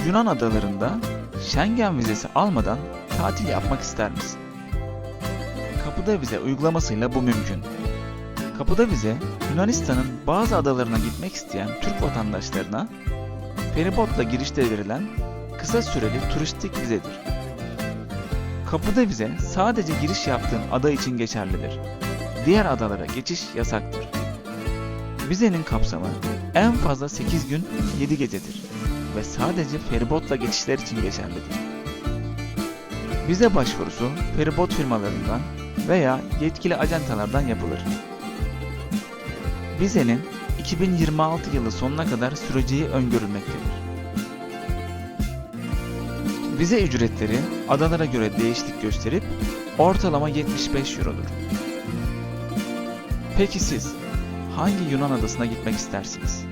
Yunan adalarında Schengen vizesi almadan tatil yapmak ister misin? Kapıda vize uygulamasıyla bu mümkün. Kapıda vize, Yunanistan'ın bazı adalarına gitmek isteyen Türk vatandaşlarına feribotla girişte verilen kısa süreli turistik vizedir. Kapıda vize sadece giriş yaptığın ada için geçerlidir. Diğer adalara geçiş yasaktır. Vizenin kapsamı en fazla 8 gün 7 gecedir ve sadece feribotla geçişler için geçerlidir. Vize başvurusu feribot firmalarından veya yetkili ajantalardan yapılır. Vizenin 2026 yılı sonuna kadar süreceği öngörülmektedir. Vize ücretleri adalara göre değişiklik gösterip ortalama 75 Euro'dur. Peki siz hangi Yunan adasına gitmek istersiniz?